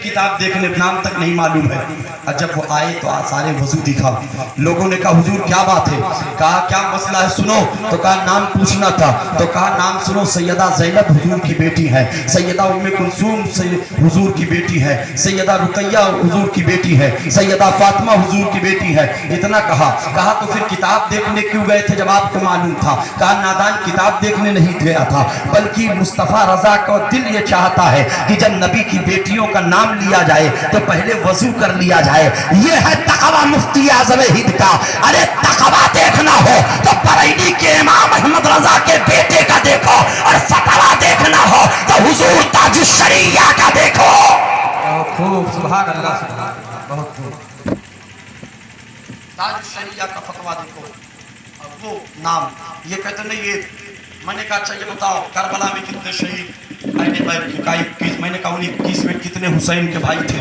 किताब देखने नाम तक नहीं मालूम है। और जब वो आए तो सारे वजू दिखा। लोगों ने कहा हुजूर क्या बात है? कहा क्या मसला है सुनो। तो कहा नाम पूछना था। तो कहा नाम सुनो, सैयदा ज़ैनब हुजूर की बेटी है, सैयदा उम्मे कुलसूम हुजूर की बेटी है, सैयदा रुकैया हुजूर की बेटी है, सैयदा फातिमा हुजूर की बेटी है। इतना कहा। कहा तो फिर किताब देखने क्यों गए थे जब आपको मालूम था? कहा नादान किताब देखने नहीं गया था, बल्कि मुस्तफ़ा रज़ा का दिल ये चाहता है कि जब नबी की बेटियों का नाम लिया जाए तो पहले वजू कर लिया जाए। ये है तक़वा मुफ्ती आज़म हिंद का। अरे तक़वा देखना हो तो बरेली के इमाम अहमद रज़ा के बेटे का देखो, और फतवा देखना हो तो हुजूर ताजुश शरिया का देखो। खूब, सुभान अल्लाह, सुभान अल्लाह, बहुत खूब। ताजुश शरिया का फतवा देखो और वो नाम। ये कहते नहीं, ये मैंने कहा अच्छा ये बताओ करबला में कितने शहीद आए भाई? मैंने कहा 21 में कितने हुसैन के भाई थे?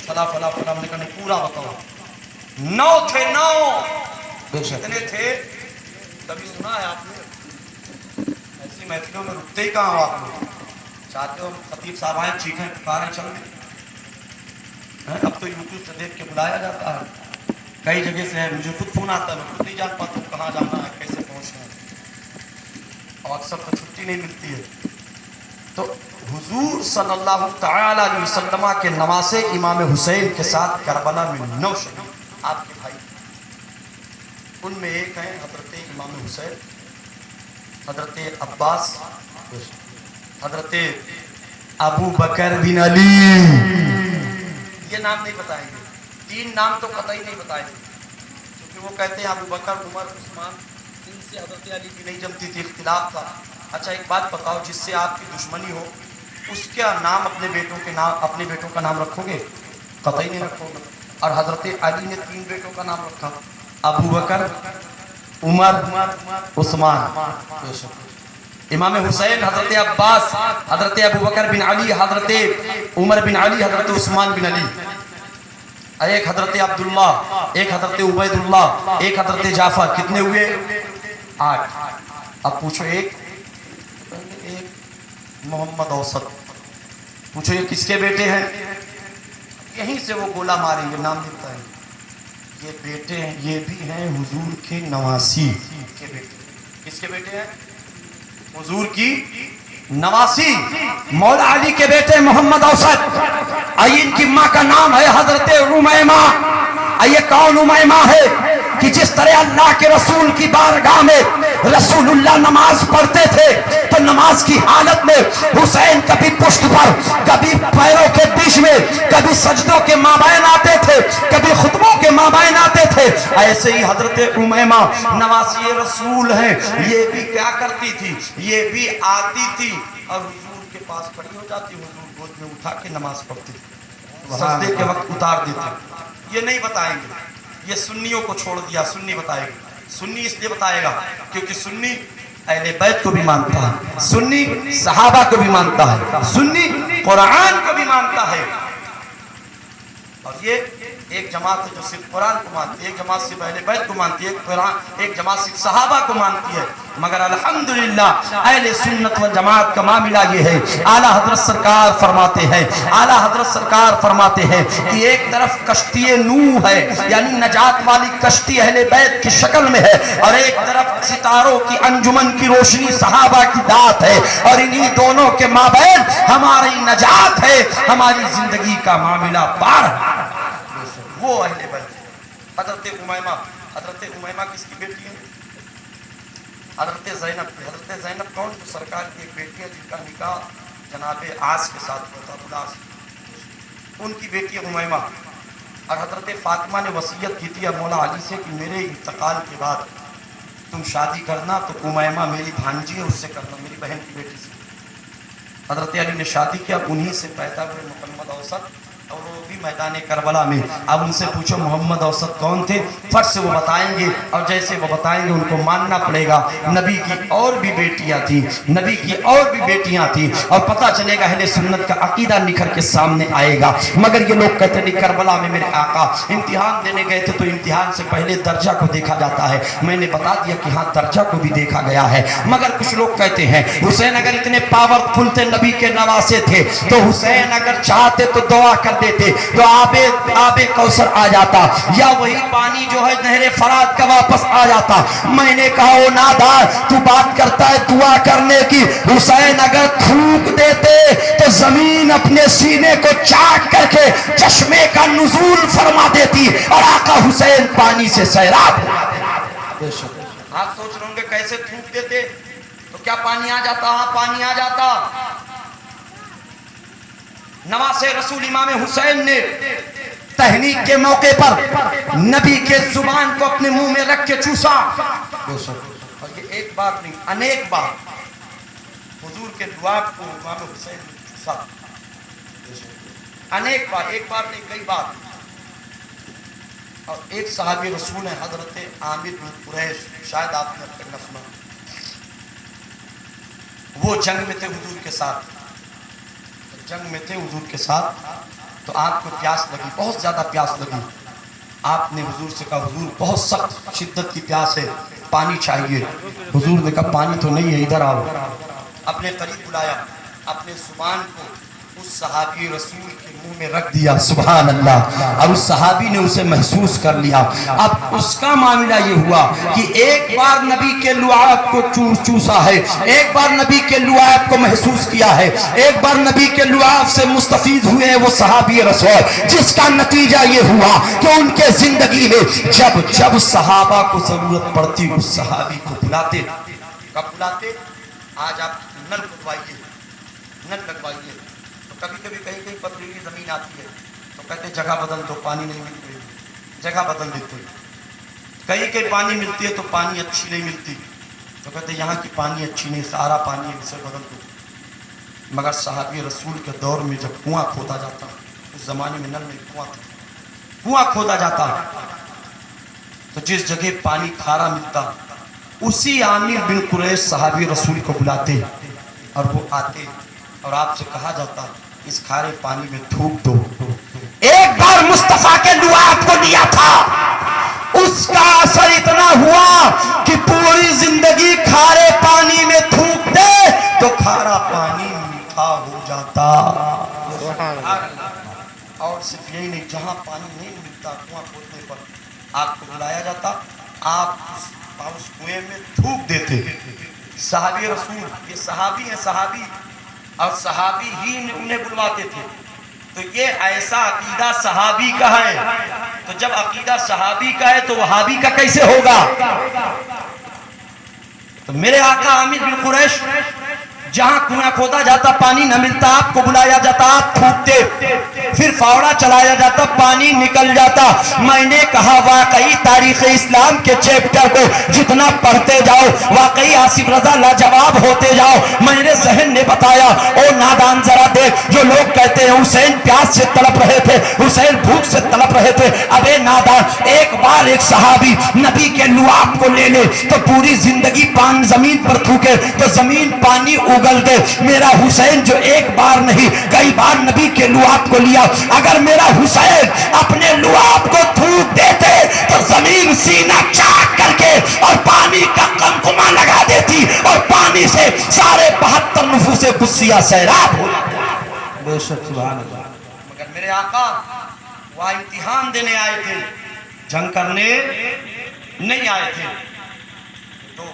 फला फला फला। मैंने कहा नहीं पूरा बताओ। 9 थे, 9। कितने थे? कभी सुना है आपने? ऐसी महफिलों में रुकते ही कहाँ हो आप लोग? चाहते हो खतीब साहब आए, चीखें पुकारें, चल दें? अब तो यूट्यूब से देख के बुलाया जाता है, कई जगह से है। मुझे खुद फोन आता है, मैं खुद नहीं जान पाता हूँ कहाँ जाना है, कैसे पहुँचना है, और अक्सर तो छुट्टी नहीं मिलती है। तो हुजूर सल्लल्लाहु तआला अलैहि वसल्लम के नवासे इमाम हुसैन के साथ करबला में 9 शहीद आपके भाई। उनमें एक हैं हजरत इमाम हुसैन, हजरत अब्बास, हजरत अबू बकर बिन अली। ये नाम नहीं बताएंगे, 3 नाम तो कतई नहीं बताएंगे, क्योंकि वो कहते हैं अबू बकर, उमर, उस्मान, इनसे हजरत अली की नहीं जमती थी, इख्तिलाफ था। अच्छा एक बात बताओ, जिससे आपकी दुश्मनी हो उसका नाम अपने बेटों का नाम रखोगे? कतई नहीं रखोगे। और हजरत अली ने 3 बेटों का नाम रखा, अबू बकर, उमर, उस्मान। इमाम हुसैन हजरत अब्बास, हजरत अबू बकर बिन अली, हजरत उमर बिन अली, हजरत उस्मान बिन अली। एक हजरत अब्दुल्ला, एक हजरत उबैदुल्ला, एक हजरत जाफर। कितने हुए? 8। अब पूछो एक मोहम्मद औसत, पूछो ये किसके बेटे हैं? यहीं से वो गोला मारेंगे, नाम नहीं बताएंगे। ये बेटे हैं, ये भी हैं हुजूर के नवासी के बेटे। किसके बेटे हैं? हुजूर की नवासी मौला अली के बेटे मोहम्मद औसत। आइए इनकी माँ का नाम है हजरत उमैमा। आइए कौन उमैमा है कि जिस तरह अल्लाह के रसूल की बारगाह में रसूलुल्लाह नमाज पढ़ते थे तो नमाज की हालत में हुसैन कभी पुष्ट पर, कभी पैरों के बीच में, कभी सजदों के माबैन आते थे, कभी खुतबों के माबैन आते थे। ऐसे ही हजरत उमैमा नवासी रसूल हैं, ये भी क्या करती थी? ये भी आती थी और हुजूर के पास खड़ी हो जाती, हुजूर गोद में उठा के नमाज पढ़ती, सजदे के वक्त उतार देते। ये नहीं बताएंगे, ये सुन्नियों को छोड़ दिया, सुन्नी बताएगा। सुन्नी इसलिए बताएगा क्योंकि सुन्नी अहले बैत को भी मानता है, सुन्नी सहाबा को भी मानता है, सुन्नी कुरान को भी मानता है। और ये एक जमात है जो सिर्फ कुरान को मानती है, एक जमात सिर्फ अहले बैत को मानती है, एक जमात सिर्फ सहाबा को मानती है। मगर अल्हम्दुलिल्लाह अहले सुन्नत व जमात का मामला ये है, आला हजरत सरकार फरमाते हैं, आला हजरत सरकार फरमाते हैं कि एक तरफ कश्ती नूह है, यानी नजात वाली कश्ती अहले बैत की शक्ल में है, और एक तरफ सितारों की अंजुमन की रोशनी सहाबा की दात है, और इन्हीं दोनों के माबैन हमारी नजात है, हमारी जिंदगी का मामला पार है। वो अहले बैत। हजरत उमैमा किसकी बेटी है? हजरत ज़ैनब। हजरत ज़ैनब कौन? जो सरकार की एक बेटी है जिनका निकाह जनाबे आस के साथ होता, बुलास, उनकी बेटी है उमैमा। और हजरत फातिमा ने वसीयत की थी मौला अली से कि मेरे इंतकाल के बाद तुम शादी करना तो उमैमा मेरी भांजी है, उससे करना, मेरी बहन की बेटी से। हजरत अली ने शादी किया, उन्हीं से पैदा हुए मोहम्मद औसत اور وہ بھی میدان کربلا میں. اب ان سے پوچھو محمد اوسط کون تھے, فٹ سے وہ بتائیں گے, اور جیسے وہ بتائیں گے ان کو ماننا پڑے گا. نبی کی اور بھی بیٹیاں تھیں, نبی کی اور بھی بیٹیاں تھیں, اور پتہ چلے گا اہل سنت کا عقیدہ نکھر کے سامنے آئے گا. مگر یہ لوگ کہتے ہیں کربلا میں میرے آقا امتحان دینے گئے تھے تو امتحان سے پہلے درجہ کو دیکھا جاتا ہے. میں نے بتا دیا کہ ہاں درجہ کو بھی دیکھا گیا ہے. مگر کچھ لوگ کہتے ہیں حسین اگر اتنے پاورفل تھے, نبی کے نواسے تھے, تو حسین اگر چاہتے تو دعا کر دیتے تو آب کوثر آ جاتا, یا وہی پانی جو ہے نہر فرات کا واپس آ جاتا. میں نے کہا او نادار, تو بات کرتا ہے دعا کرنے کی, حسین اگر تھوک دیتے تو زمین اپنے سینے کو چاک کر کے چشمے کا نزول فرما دیتی اور آقا حسین پانی سے سیراب. آپ سوچ رہے ہوں گے کیسے تھوک دیتے, تو کیا پانی آ جاتا؟ ہاں پانی آ جاتا. نواز رسول امام حسین نے تہنیک کے موقع پر نبی کے زبان کو اپنے منہ میں رکھ کے چوسا, اور یہ ایک بار نہیں انیک بار حضور کے دعا کو امام حسین نے چوسا. انیک بار, ایک بار نہیں کئی بار. اور ایک صحابی رسول ہے حضرت عامر بن قریش, شاید آپ نے اب تک نہ سنا, وہ جنگ میں تھے حضور کے ساتھ, جنگ میں تھے حضور کے ساتھ. تو آپ کو پیاس لگی, بہت زیادہ پیاس لگی. آپ نے حضور سے کہا حضور بہت سخت شدت کی پیاس ہے, پانی چاہیے. حضور نے کہا پانی تو نہیں ہے, ادھر آؤ. اپنے قریب بلایا, اپنے زبان کو اس صحابی رسول کے منہ میں رکھ دیا, سبحان اللہ, اور اس صحابی نے اسے محسوس کر لیا. اب اس کا معاملہ یہ ہوا کہ ایک بار نبی کے لعاب کو چوسا ہے, ایک بار نبی کے لعاب کو محسوس کیا ہے, ایک بار نبی کے لعاب سے مستفید ہوئے ہیں وہ صحابی رسول, جس کا نتیجہ یہ ہوا کہ ان کے زندگی میں جب صحابہ کو ضرورت پڑتی اس صحابی کو بلاتے. کب بلاتے؟ آج آپ نل کھدوائیے, نل لگوائیے. کبھی کبھی کہیں کہیں پتھریلی زمین آتی ہے تو کہتے جگہ بدل دو, پانی نہیں مل رہی, جگہ بدل دیتے. کہیں کہیں پانی ملتی ہے تو پانی اچھی نہیں ملتی تو کہتے یہاں کی پانی اچھی نہیں, سارا پانی اسے بدل دو. مگر صحابی رسول کے دور میں جب کنواں کھودا جاتا, اس زمانے میں نل میں کنواں تھا, کنواں کھودا جاتا تو جس جگہ پانی کھارا ملتا اسی عامر بن قریش صحابی رسول کو بلاتے, اور وہ آتے اور آپ سے کہا جاتا اس کھارے پانی میں تھوک دو. ایک بار مصطفیٰ کے لعاب کو لیا تھا, اس کا اثر اتنا ہوا کہ پوری زندگی کھارے پانی میں تھوک دے تو کھارا پانی میٹھا ہو جاتا. اور صرف یہی نہیں, جہاں پانی نہیں ملتا کنواں کھودنے پر آپ کو بلایا جاتا, آپ اس کنویں میں تھوک دیتے. صحابی رسول, یہ صحابی ہیں, صحابی, اور صحابی ہی انہیں بلواتے تھے. تو یہ ایسا عقیدہ صحابی کا ہے, تو جب عقیدہ صحابی کا ہے تو وہابی کا کیسے ہوگا؟ تو میرے آقا عامر بن قریش جہاں کنواں کھودا جاتا پانی نہ ملتا, آپ کو بلایا جاتا, آپ تھوکتے, پھر فاوڑا چلایا جاتا, پانی نکل جاتا. میں نے کہا واقعی تاریخ اسلام کے چیپٹر کو جتنا پڑھتے جاؤ واقعی آصف رضا لاجواب ہوتے جاؤ. میرے ذہن نے بتایا او نادان ذرا دیکھ, جو لوگ کہتے ہیں حسین پیاس سے تڑپ رہے تھے, حسین بھوک سے تڑپ رہے تھے, ابے نادان ایک بار ایک صحابی نبی کے لعاب کو لے لے تو پوری زندگی پانی زمین پر تھوکے تو زمین پانی اگل دے. میرا حسین جو ایک بار نہیں کئی بار نبی کے لعاب کو لیا, اگر میرا حسین اپنے لعاب کو تھوک دیتے تو زمین سینہ چاک کر کے اور پانی کا قمقمہ لگا دیتی اور پانی سے سارے 72 نفوس قدسیہ سیراب ہو جاتے. بے شک سبحان اللہ. مگر میرے آقا وہاں امتحان دینے آئے تھے, جنگ کرنے نہیں آئے تھے. تو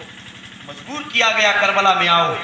مجبور کیا گیا کربلا میں آؤ.